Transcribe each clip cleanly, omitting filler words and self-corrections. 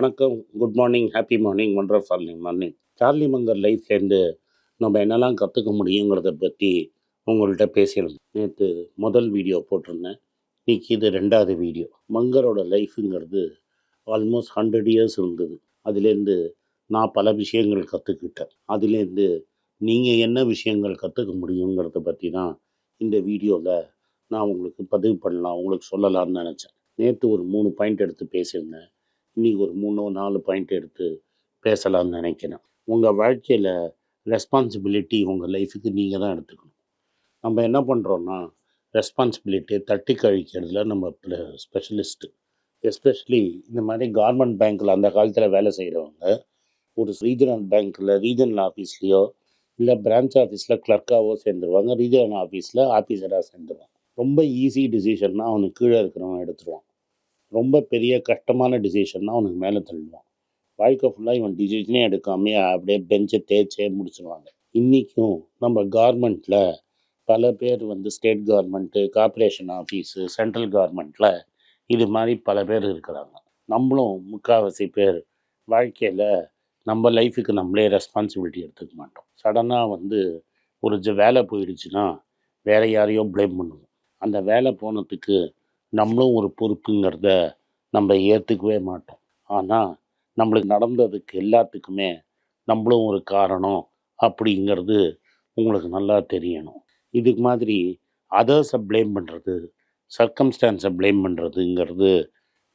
வணக்கம், good morning, happy morning, wonderful morning. Charlie Munger லைஃப்லேருந்து நம்ம என்னெல்லாம் கற்றுக்க முடியுங்கிறத பற்றி உங்கள்கிட்ட பேசியிருந்தேன். நேற்று முதல் வீடியோ போட்டிருந்தேன். இன்னைக்கு இது 2வது வீடியோ. மங்கரோட லைஃபுங்கிறது ஆல்மோஸ்ட் 100 இயர்ஸ் இருந்தது. அதுலேருந்து நான் பல விஷயங்கள் கற்றுக்கிட்டேன். அதுலேருந்து நீங்கள் என்ன விஷயங்கள் கற்றுக்க முடியுங்கிறத பற்றி தான் இந்த வீடியோவில் நான் உங்களுக்கு பதிவு பண்ணலாம், உங்களுக்கு சொல்லலாம்னு நினச்சேன். நேற்று ஒரு 3 பாயிண்ட் எடுத்து பேசியிருந்தேன். இன்றைக்கி ஒரு 3-4 பாயிண்ட் எடுத்து பேசலாம்னு நினைக்கிறேன். உங்கள் வாழ்க்கையில் ரெஸ்பான்சிபிலிட்டி உங்கள் லைஃபுக்கு நீங்கள் தான் எடுத்துக்கணும். நம்ம என்ன பண்ணுறோன்னா, ரெஸ்பான்சிபிலிட்டியை தட்டி கழிக்கிறதுல நம்ம ஸ்பெஷலிஸ்ட்டு. எஸ்பெஷலி இந்த மாதிரி கவர்மெண்ட் பேங்க்கில் அந்த காலத்தில் வேலை செய்கிறவங்க ஒரு ரீஜனல் பேங்க்கில் ரீஜனல் ஆஃபீஸ்லேயோ இல்லை பிரான்ச் ஆஃபீஸில் கிளர்க்காவோ சேர்ந்துருவாங்க. ரீஜனல் ஆஃபீஸில் ஆஃபீஸராக சேர்ந்துருவாங்க. ரொம்ப ஈஸி டிசிஷன்னா அவனுக்கு கீழே இருக்கிறவன் எடுத்துருவான். ரொம்ப பெரிய கஷ்டமான டிசிஷன்னா அவனுக்கு மேலே தள்ளுவான். வாழ்க்கை ஃபுல்லாக இவன் டிசிஷனே எடுக்காமே அப்படியே பெஞ்சை தேய்ச்சே முடிச்சுருவாங்க. இன்றைக்கும் நம்ம கவர்மெண்ட்டில் பல பேர் state government, corporation office, central கவர்மெண்ட்டில் இது மாதிரி பல பேர் இருக்கிறாங்க. நம்மளும் முக்கால்வாசி பேர் வாழ்க்கையில் நம்ம லைஃபுக்கு நம்மளே ரெஸ்பான்சிபிலிட்டி எடுத்துக்க மாட்டோம். சடனாக ஒரு வேலை போயிடுச்சுன்னா வேறு யாரையோ ப்ளேம் பண்ணுவோம். அந்த வேலை போனதுக்கு நம்மளும் ஒரு பொறுப்புங்கிறத நம்ம ஏற்றுக்கவே மாட்டோம். ஆனால் நம்மளுக்கு நடந்ததுக்கு எல்லாத்துக்குமே நம்மளும் ஒரு காரணம் அப்படிங்கிறது உங்களுக்கு நல்லா தெரியணும். இதுக்கு மாதிரி அதர்ஸை ப்ளேம் பண்ணுறது, சர்க்கம்ஸ்டான்ஸை ப்ளேம் பண்ணுறதுங்கிறது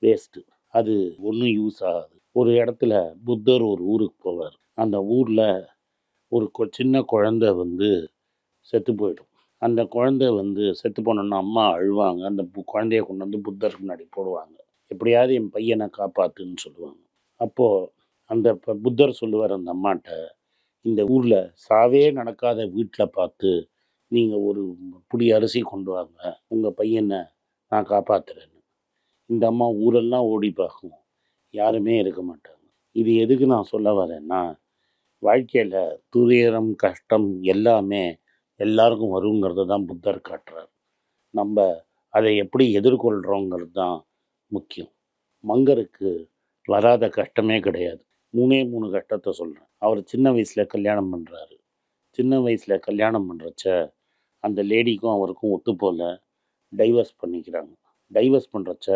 வேஸ்ட்டு. அது ஒன்றும் யூஸ் ஆகாது. ஒரு இடத்துல புத்தர் ஒரு ஊருக்கு போவார். அந்த ஊரில் ஒரு சின்ன குழந்தை செத்து போயிடும். அந்த குழந்தை செத்து போனோன்னா அம்மா அழுவாங்க. அந்த குழந்தைய கொண்டு புத்தருக்கு முன்னாடி போடுவாங்க. எப்படியாவது என் பையனை காப்பாற்றுன்னு சொல்லுவாங்க. அப்போது அந்த புத்தர் சொல்லுவார் அந்த அம்மாட்ட, இந்த ஊரில் சாவே நடக்காத வீட்டில் பார்த்து நீங்கள் ஒரு பிடி அரிசி கொண்டு வாங்க, உங்கள் பையனை நான் காப்பாற்றுறேன்னு. இந்த அம்மா ஊரெல்லாம் ஓடி பார்க்கும், யாருமே இருக்க மாட்டாங்க. இது எதுக்கு நான் சொல்ல வரேன்னா, வாழ்க்கையில் துயரம் கஷ்டம் எல்லாமே எல்லாருக்கும் வருங்கிறது தான் புத்தர் காட்டுறார். நம்ம அதை எப்படி எதிர்கொள்கிறோங்கிறது தான் முக்கியம். மங்கருக்கு வராத கஷ்டமே கிடையாது. 3 கஷ்டத்தை சொல்கிறேன். அவர் சின்ன வயசில் கல்யாணம் பண்ணுறாரு. சின்ன வயசில் கல்யாணம் பண்ணுறச்ச அந்த லேடிக்கும் அவருக்கும் ஒத்து போல டைவர்ஸ் பண்ணிக்கிறாங்க. டைவர்ஸ் பண்ணுறச்ச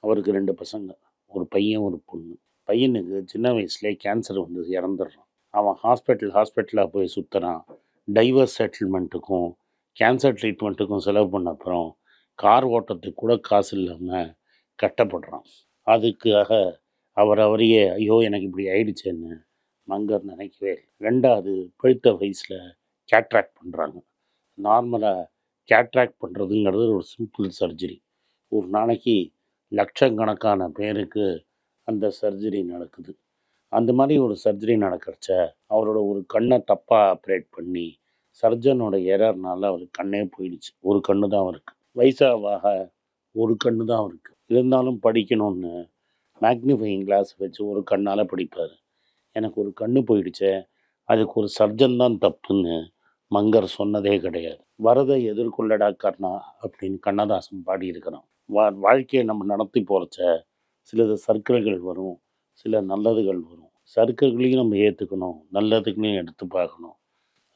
அவருக்கு 2 பசங்க, ஒரு பையன் ஒரு பொண்ணு. பையனுக்கு சின்ன வயசுலேயே கேன்சர் இறந்துடுறான். அவன் ஹாஸ்பிட்டலாக போய் சுற்றுறான். டைவர்ஸ் செட்டில்மெண்ட்டுக்கும் கேன்சர் ட்ரீட்மெண்ட்டுக்கும் செலவு பண்ண அப்புறம் கார் ஓட்டத்துக்கு கூட காசு இல்லாமல் கஷ்டப்படுறான். அதுக்காக அவரையே ஐயோ எனக்கு இப்படி ஆயிடுச்சேன்னு மங்கர் நினைக்கவே இல்லை. 2வது பழுத்த வயசில் கேட்ராக்ட் பண்ணுறாங்க. நார்மலாக கேட்ராக்ட் பண்ணுறதுங்கிறது ஒரு சிம்பிள் சர்ஜரி. ஒரு நாளைக்கு லட்சக்கணக்கான பேருக்கு அந்த சர்ஜரி நடக்குது. அந்த மாதிரி ஒரு சர்ஜரி நடக்கிறச்ச அவரோட ஒரு கண்ணை தப்பாக ஆப்ரேட் பண்ணி சர்ஜனோட எரர்னால அவருக்கு கண்ணே போயிடுச்சு. ஒரு கண்ணு தான் அவருக்கு. வயசாக ஒரு கண்ணு தான் அவருக்கு. இருந்தாலும் படிக்கணும்னு மேக்னிஃபையிங் கிளாஸ் வச்சு ஒரு கண்ணால் படிப்பார். எனக்கு ஒரு கண்ணு போயிடுச்சே, அதுக்கு ஒரு சர்ஜன் தான் தப்புன்னு மங்கர் சொன்னதே கிடையாது. வரதை எதிர்கொள்ளடா கர்ணா அப்படின்னு கண்ணதாசன் பாடியிருக்கிறான். வாழ்க்கையை நம்ம நடத்தி போகிறச்ச சிலது சர்க்கிள்கள் வரும், சில நல்லதுகள் வரும். சர்க்கிள்களையும் நம்ம ஏற்றுக்கணும், நல்லதுகளையும் எடுத்து பார்க்கணும்.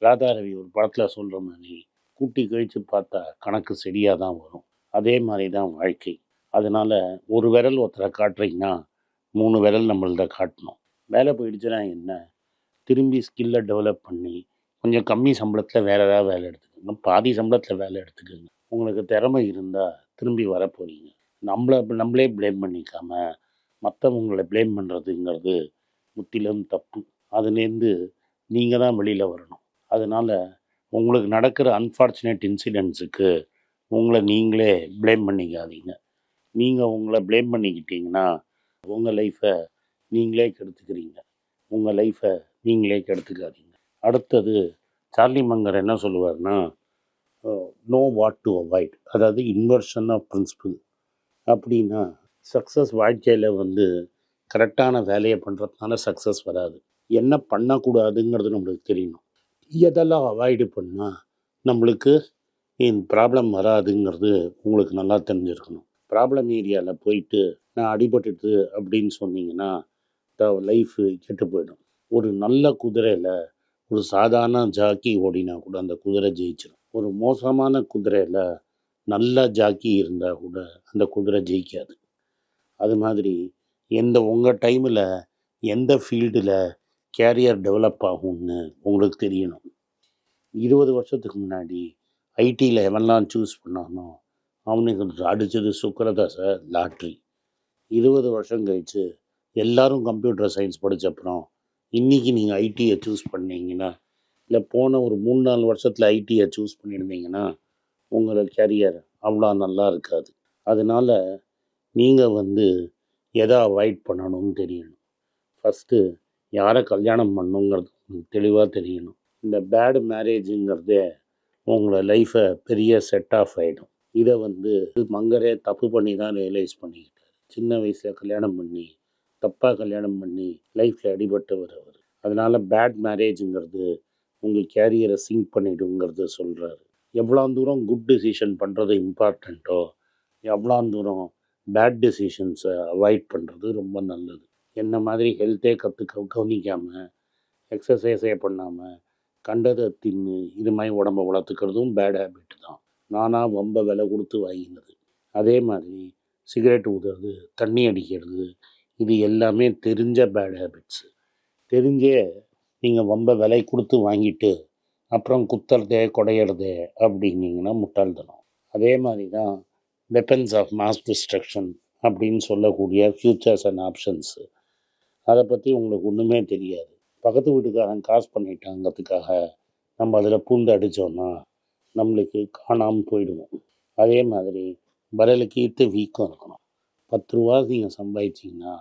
ராதாரவி ஒரு படத்தில் சொல்கிற மாதிரி கூட்டி கழித்து பார்த்தா கணக்கு சரியாக தான் வரும். அதே மாதிரி தான் வாழ்க்கை. அதனால் ஒரு விரல் ஒருத்தரை காட்டுறீங்கன்னா 3 விரல் நம்மள்ட காட்டணும். வேலை போயிடுச்சுன்னா என்ன, திரும்பி ஸ்கில்லை டெவலப் பண்ணி கொஞ்சம் கம்மி சம்பளத்தில் வேறு ஏதாவது வேலை எடுத்துக்கோங்க, பாதி சம்பளத்தில் வேலை எடுத்துக்கோங்க. உங்களுக்கு திறமை இருந்தால் திரும்பி வரப்போகிறீங்க. நம்மளே ப்ளேம் பண்ணிக்காமல் மற்றவங்களை ப்ளேம் பண்ணுறதுங்கிறது முற்றிலும் தப்பு. அதுலேருந்து நீங்கள் தான் வெளியில் வரணும். அதனால் உங்களுக்கு நடக்கிற அன்ஃபார்ச்சுனேட் இன்சிடென்ட்ஸுக்கு உங்களை நீங்களே ப்ளேம் பண்ணிக்காதீங்க. நீங்கள் உங்களை ப்ளேம் பண்ணிக்கிட்டீங்கன்னா உங்கள் லைஃப்பை நீங்களே கெடுத்துக்கிறீங்க. உங்கள் லைஃப்பை நீங்களே கெடுத்துக்காதீங்க. அடுத்தது சார்லி மங்கர் என்ன சொல்லுவார்னா, நோ வாட் டு அவாய்ட், அதாவது இன்வர்ஷன் ஆஃப் பிரின்சிபிள். அப்படின்னா சக்ஸஸ் வாழ்க்கையில் கரெக்டான வேலையை பண்ணுறதுனால சக்ஸஸ் வராது. என்ன பண்ணக்கூடாதுங்கிறது நம்மளுக்கு தெரியணும். எதெல்லாம் அவாய்டு பண்ணால் நம்மளுக்கு ப்ராப்ளம் வராதுங்கிறது உங்களுக்கு நல்லா தெரிஞ்சிருக்கணும். ப்ராப்ளம் ஏரியாவில் போயிட்டு நான் அடிபட்டுட்டு அப்படின்னு சொன்னீங்கன்னா லைஃபு கெட்டு போயிடும். ஒரு நல்ல குதிரையில் ஒரு சாதாரண ஜாக்கி ஓடினா கூட அந்த குதிரை ஜெயிச்சிடும். ஒரு மோசமான குதிரையில் நல்ல ஜாக்கி இருந்தால் கூட அந்த குதிரை ஜெயிக்காது. அது மாதிரி உங்கள் டைமில் எந்த ஃபீல்டில் கேரியர் டெவலப் ஆகும்னு உங்களுக்கு தெரியணும். 20 வருஷத்துக்கு முன்னாடி ஐடியில் எவன்லாம் சூஸ் பண்ணானோ அவனுக்கு அடித்தது சுக்கரதாச லாட்ரி. 20 வருஷம் கழித்து எல்லாரும் கம்ப்யூட்டர் சயின்ஸ் படித்தப்புறம் இன்றைக்கி நீங்கள் ஐடியை சூஸ் பண்ணீங்கன்னா, இல்லை போன ஒரு 3-4 வருஷத்தில் ஐடியை சூஸ் பண்ணியிருந்தீங்கன்னா உங்களோட கேரியர் அவ்வளோ நல்லா இருக்காது. அதனால் நீங்கள் எதை அவாய்ட் பண்ணணும்னு தெரியணும். ஃபஸ்ட்டு யாரை கல்யாணம் பண்ணணுங்கிறது உங்களுக்கு தெளிவாக தெரியணும். இந்த பேடு மேரேஜுங்கிறதே உங்களை லைஃப்பை பெரிய செட் ஆஃப் ஆகிடும். இதை மங்கரே தப்பு பண்ணி தான் ரியலைஸ் பண்ணிக்கிட்டார். சின்ன வயசில் கல்யாணம் பண்ணி தப்பாக கல்யாணம் பண்ணி லைஃப்பில் அடிபட்டவர் அவர். அதனால் பேட் மேரேஜுங்கிறது உங்கள் கேரியரை சிங்க் பண்ணிவிடுங்கிறது சொல்கிறாரு. எவ்வளோ தூரம் குட் டெசிஷன் பண்ணுறது இம்பார்ட்டண்ட்டோ எவ்வளோ தூரம் பேட் டெசிஷன்ஸை அவாய்ட் பண்ணுறது ரொம்ப நல்லது. என்ன மாதிரி ஹெல்த்தே கவனிக்காமல் எக்ஸசைஸே பண்ணாமல் கண்டதை தின்னு இது மாதிரி உடம்பை வளர்த்துக்கிறதும் பேட் ஹேபிட் தான். நானாக வம்ப விலை கொடுத்து வாங்கினது. அதே மாதிரி சிகரெட் ஊதுறது, தண்ணி அடிக்கிறது, இது எல்லாமே தெரிஞ்ச பேட் ஹேபிட்ஸு. தெரிஞ்சே நீங்கள் வம்ப விலை கொடுத்து வாங்கிட்டு அப்புறம் குத்துறதே குடையிறதே அப்படின்னீங்கன்னா முட்டாள்தனம். அதே மாதிரி தான் வெப்பன்ஸ் ஆஃப் மாஸ் டிஸ்ட்ரக்ஷன் அப்படின்னு சொல்லக்கூடிய ஃப்யூச்சர்ஸ் அண்ட் ஆப்ஷன்ஸு. அதை பற்றி உங்களுக்கு ஒன்றுமே தெரியாது. பக்கத்து வீட்டுக்காரன் காசு பண்ணிட்டாங்கிறதுக்காக நம்ம அதில் பூந்து அடித்தோன்னா நம்மளுக்கு காணாமல் போயிடுவோம். அதே மாதிரி விரலுக்கு ஈர்த்து வீக்கம் இருக்கணும். 10 ரூபா நீங்கள் சம்பாதிச்சிங்கன்னா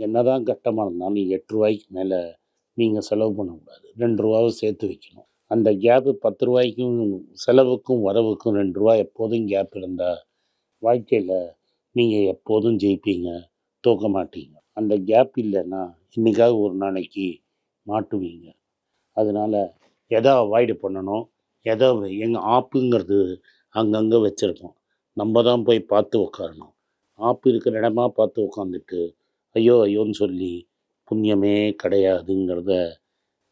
என்ன தான் கஷ்டமாக இருந்தாலும் 8 ரூபாய்க்கு மேலே நீங்கள் செலவு பண்ணக்கூடாது. 2 ரூபாவை சேர்த்து வைக்கணும். அந்த கேப்பு 10 ரூபாய்க்கும் செலவுக்கும் வரவுக்கும் 2 ரூபா எப்போதும் கேப் இருந்தால் வாழ்க்கையில் நீங்கள் எப்போதும் ஜெயிப்பீங்க, தோற்க மாட்டீங்க. அந்த கேப் இல்லைன்னா இன்றைக்காவது ஒரு நாளைக்கு மாட்டுவீங்க. அதனால் எதை அவாய்டு பண்ணணும், எதை எங்கள் ஆப்புங்கிறது அங்கங்கே வச்சுருக்கோம். நம்ம தான் போய் பார்த்து உட்காரணும். ஆப்பு இருக்கிற இடமா பார்த்து உட்காந்துட்டு ஐயோ ஐயோன்னு சொல்லி புண்ணியமே கிடையாதுங்கிறத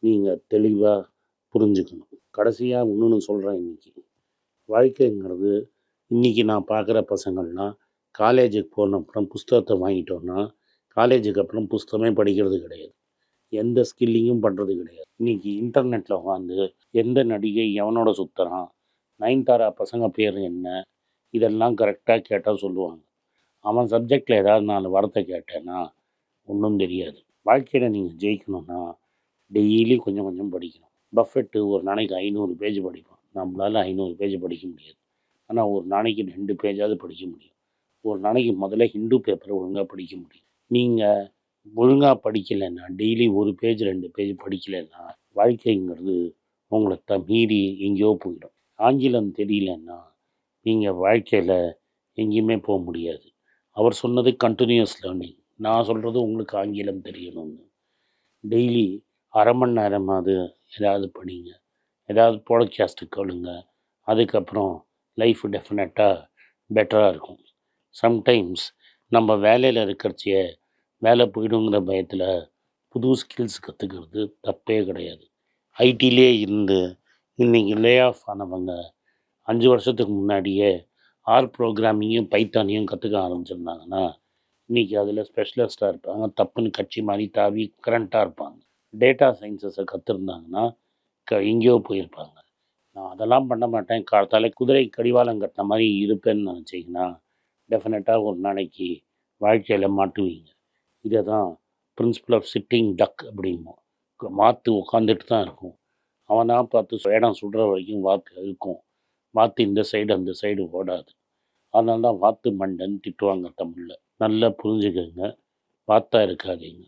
நீங்கள் தெளிவாக புரிஞ்சுக்கணும். கடைசியாக இன்னொன்று சொல்கிறேன். வாழ்க்கைங்கிறது இன்றைக்கி நான் பார்க்குற பசங்கள்லாம் காலேஜுக்கு போன அப்புறம் புஸ்தகத்தை வாங்கிட்டோன்னா காலேஜுக்கு அப்புறம் புஸ்தகமே படிக்கிறது கிடையாது. எந்த ஸ்கில்லிங்கும் பண்ணுறது கிடையாது. இன்றைக்கி இன்டர்நெட்டில் உட்காந்து எந்த நடிகை எவனோட சுற்றுறான், நயன்தாரா பசங்க பேர் என்ன, இதெல்லாம் கரெக்டாக கேட்டால் சொல்லுவாங்க. அவன் சப்ஜெக்டில் ஏதாவது 4 வார்த்தை கேட்டேன்னா ஒன்றும் தெரியாது. வாழ்க்கையில் நீங்கள் ஜெயிக்கணும்னா டெய்லி கொஞ்சம் கொஞ்சம் படிக்கணும். பஃபெட்டு ஒரு நாளைக்கு 500 பேஜ் படிப்பான். நம்மளால் 500 பேஜ் படிக்க முடியாது. ஆனால் ஒரு நாளைக்கு 2 பேஜாவது படிக்க முடியும். ஒரு நாளைக்கு முதல்ல ஹிந்து பேப்பரை ஒழுங்காக படிக்க முடியும். நீங்கள் ஒழுங்காக படிக்கலைன்னா டெய்லி 1 பேஜ் 2 பேஜ் படிக்கலைன்னா வாழ்க்கைங்கிறது உங்களை மீறி எங்கேயோ போயிடும். ஆங்கிலம் தெரியலன்னா நீங்கள் வாழ்க்கையில் எங்கேயுமே போக முடியாது. அவர் சொன்னது கண்டினியூஸ் லேர்னிங். நான் சொல்கிறது உங்களுக்கு ஆங்கிலம் தெரியணும்னு. டெய்லி அரை மணி நேரமாவது ஏதாவது படிங்க, ஏதாவது பாட்காஸ்ட்டு கேளுங்க. அதுக்கப்புறம் லைஃப் டெஃபினட்டாக பெட்டராக இருக்கும். சம்டைம்ஸ் நம்ம வேலையில் இருக்கிறச்சியே வேலை போயிடுங்கிற பயத்தில் புது ஸ்கில்ஸ் கற்றுக்கிறது தப்பே கிடையாது. ஐடியிலே இருந்து இன்றைக்கி லே ஆஃப் ஆனவங்க 5 வருஷத்துக்கு முன்னாடியே ப்ரோக்ராமிங்கையும் பைத்தானையும் கற்றுக்க ஆரம்பிச்சிருந்தாங்கன்னா இன்றைக்கி அதில் ஸ்பெஷலிஸ்ட்டாக இருப்பாங்க. தப்புன்னு கட்சி மாதிரி தாவி கரண்ட்டாக இருப்பாங்க. டேட்டா சயின்சஸை கற்றுருந்தாங்கன்னா எங்கேயோ போயிருப்பாங்க. நான் அதெல்லாம் பண்ண மாட்டேன், காலத்தால் குதிரை கடிவாளம் கட்டின மாதிரி இருப்பேன்னு நினச்சிங்கன்னா டெஃபினட்டாக ஒரு நாளைக்கு வாழ்க்கையில் மாட்டுவீங்க. இதை தான் பிரின்சிபல் ஆஃப் சிட்டிங் டக் அப்படிம்போம். வாத்து உட்காந்துட்டு தான் இருக்கும். அவனாக பார்த்து இடம் சுடுற வரைக்கும் வாத்து இருக்கும். வாத்து இந்த சைடு அந்த சைடு ஓடாது. அதனால தான் வாத்து மண்டன் திட்டுவாங்க தமிழில். நல்லா புரிஞ்சுக்கங்க, வாத்தா இருக்காதீங்க.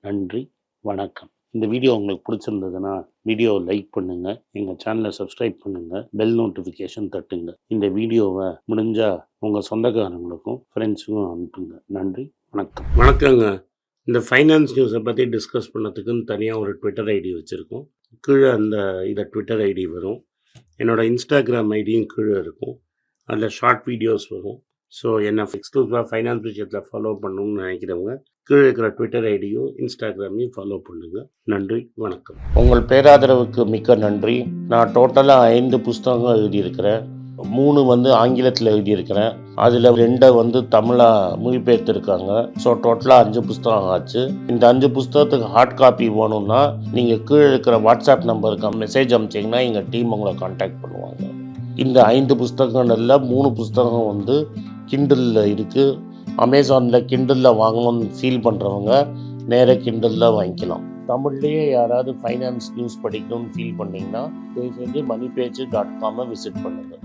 நன்றி, வணக்கம். இந்த வீடியோ உங்களுக்கு பிடிச்சிருந்ததுன்னா வீடியோவை லைக் பண்ணுங்கள், எங்கள் சேனலை சப்ஸ்கிரைப் பண்ணுங்கள், பெல் நோட்டிஃபிகேஷன் தட்டுங்க. இந்த வீடியோவை முடிஞ்சால் உங்கள் சொந்தக்காரங்களுக்கும் ஃப்ரெண்ட்ஸுக்கும் அனுப்புங்க. நன்றி, வணக்கம். வணக்கங்க. இந்த ஃபைனான்ஸ் நியூஸை பற்றி டிஸ்கஸ் பண்ணதுக்குன்னு தனியாக ஒரு ட்விட்டர் ஐடி வச்சுருக்கோம். கீழே இதை ட்விட்டர் ஐடி வரும். என்னோடய இன்ஸ்டாகிராம் ஐடியும் கீழே இருக்கும். அதில் ஷார்ட் வீடியோஸ் வரும். ஸோ என்னை எக்ஸ்க்ளூசிவாக ஃபைனான்ஸ் விஷயத்தில் ஃபாலோ பண்ணணும்னு நினைக்கிறவங்க கீழே இருக்கிற ட்விட்டர் ஐடியும் இன்ஸ்டாகிராமையும் ஃபாலோ பண்ணுங்கள். நன்றி, வணக்கம். உங்கள் பேராதரவுக்கு மிக்க நன்றி. நான் டோட்டலாக 5 புஸ்தகங்கள் எழுதியிருக்கிறேன். 3 ஆங்கிலத்தில் எழுதியிருக்கிறேன். அதில் 2 தமிழாக மொழிபெயர்த்துருக்காங்க. ஸோ டோட்டலாக 5 புஸ்தகம் ஆச்சு. இந்த 5 புஸ்தகத்துக்கு ஹார்ட் காப்பி வேணும்னா நீங்கள் கீழே இருக்கிற வாட்ஸ்அப் நம்பருக்கு மெசேஜ் அனுப்பிச்சிங்கன்னா எங்கள் டீம் உங்களை கான்டாக்ட் பண்ணுவாங்க. இந்த 5 புஸ்தகங்களில் 3 புஸ்தகம் கிண்டலில் இருக்குது. அமேசானில் கிண்டலில் வாங்கணும்னு ஃபீல் பண்ணுறவங்க நேராக கிண்டலில் வாங்கிக்கலாம். தமிழ்லேயே யாராவது ஃபைனான்ஸ் நியூஸ் படிக்கணும்னு ஃபீல் பண்ணிங்கன்னா தயவுசெஞ்சு moneypage.com விசிட் பண்ணுங்கள்.